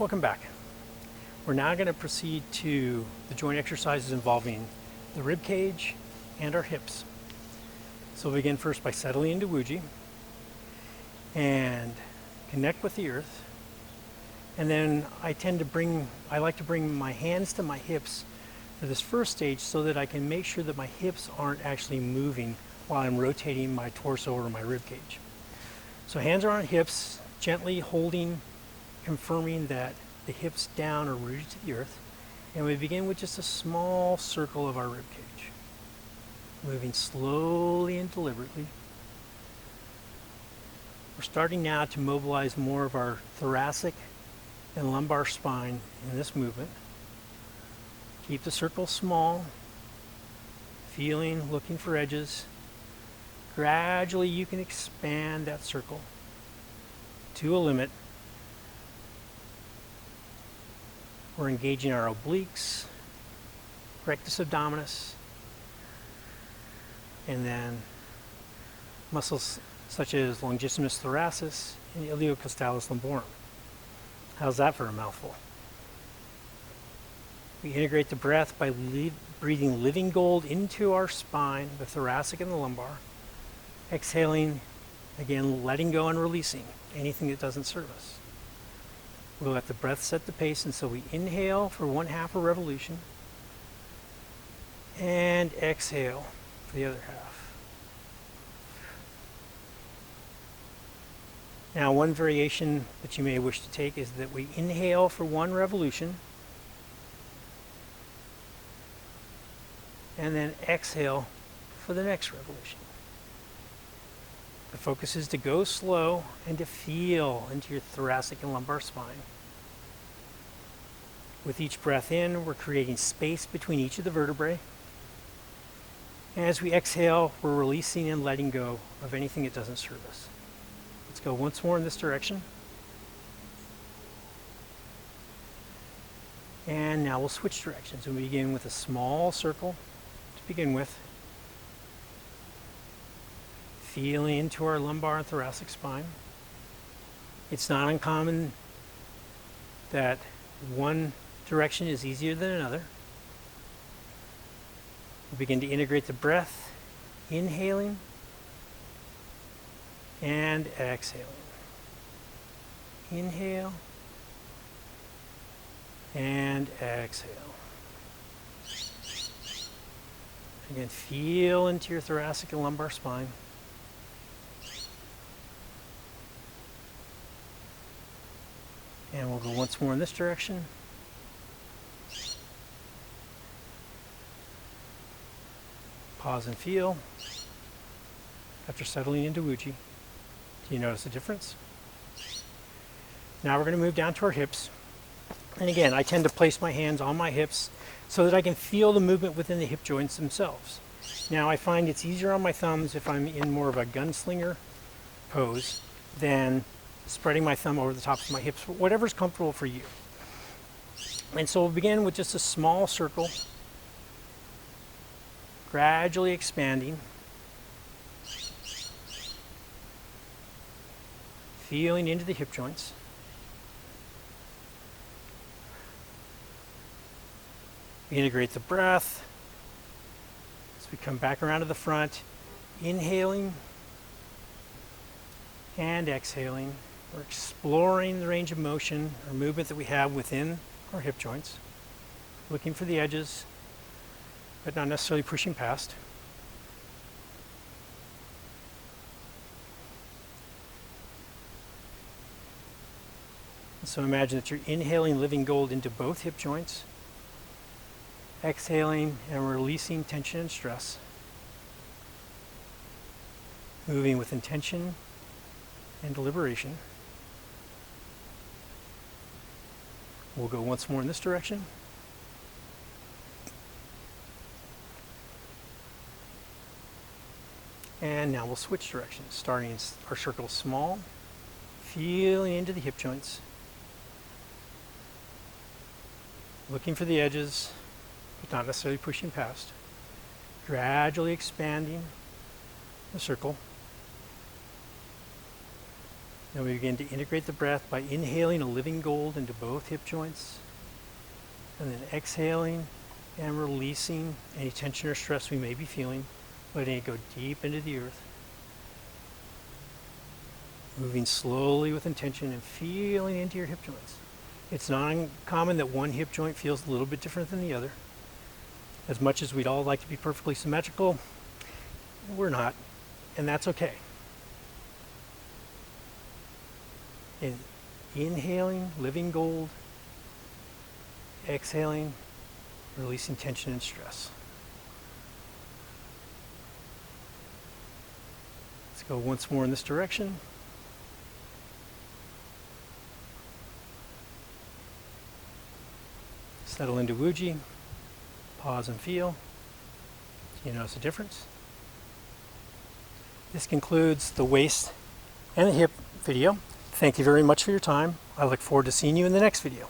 Welcome back. We're now going to proceed to the joint exercises involving the rib cage and our hips. So we'll begin first by settling into Wuji and connect with the earth. And then I like to bring my hands to my hips for this first stage so that I can make sure that my hips aren't actually moving while I'm rotating my torso or my rib cage. So hands are on hips, gently holding, confirming that the hips down are rooted to the earth. And we begin with just a small circle of our rib cage, moving slowly and deliberately. We're starting now to mobilize more of our thoracic and lumbar spine in this movement. Keep the circle small, feeling, looking for edges. Gradually you can expand that circle to a limit. We're engaging our obliques, rectus abdominis, and then muscles such as longissimus thoracis and iliocostalis lumborum. How's that for a mouthful? We integrate the breath by breathing living gold into our spine, the thoracic and the lumbar. Exhaling, again, letting go and releasing anything that doesn't serve us. We'll let the breath set the pace, and so we inhale for 1/2 a revolution and exhale for the other half. Now, one variation that you may wish to take is that we inhale for 1 revolution and then exhale for the next revolution. The focus is to go slow and to feel into your thoracic and lumbar spine. With each breath in, we're creating space between each of the vertebrae. And as we exhale, we're releasing and letting go of anything that doesn't serve us. Let's go once more in this direction. And now we'll switch directions. We begin with a small circle to begin with. Feeling into our lumbar and thoracic spine. It's not uncommon that one direction is easier than another. We begin to integrate the breath, inhaling and exhaling. Inhale and exhale. Again, feel into your thoracic and lumbar spine. And we'll go once more in this direction. Pause and feel. After settling into Wuji, do you notice a difference? Now we're going to move down to our hips. And again, I tend to place my hands on my hips so that I can feel the movement within the hip joints themselves. Now I find it's easier on my thumbs if I'm in more of a gunslinger pose than spreading my thumb over the tops of my hips, whatever's comfortable for you. And so we'll begin with just a small circle, gradually expanding, feeling into the hip joints. Integrate the breath as we come back around to the front, inhaling and exhaling. We're exploring the range of motion or movement that we have within our hip joints, looking for the edges, but not necessarily pushing past. And so imagine that you're inhaling living gold into both hip joints, exhaling and releasing tension and stress, moving with intention and deliberation. We'll go once more in this direction. And now we'll switch directions, starting our circle small, feeling into the hip joints, looking for the edges, but not necessarily pushing past, gradually expanding the circle. Then we begin to integrate the breath by inhaling a living gold into both hip joints, and then exhaling and releasing any tension or stress we may be feeling, letting it go deep into the earth. Moving slowly with intention and feeling into your hip joints. It's not uncommon that one hip joint feels a little bit different than the other. As much as we'd all like to be perfectly symmetrical, we're not, and that's okay. And inhaling, living gold, exhaling, releasing tension and stress. Let's go once more in this direction. Settle into Wuji. Pause and feel. Do you notice a difference? This concludes the waist and the hip video. Thank you very much for your time. I look forward to seeing you in the next video.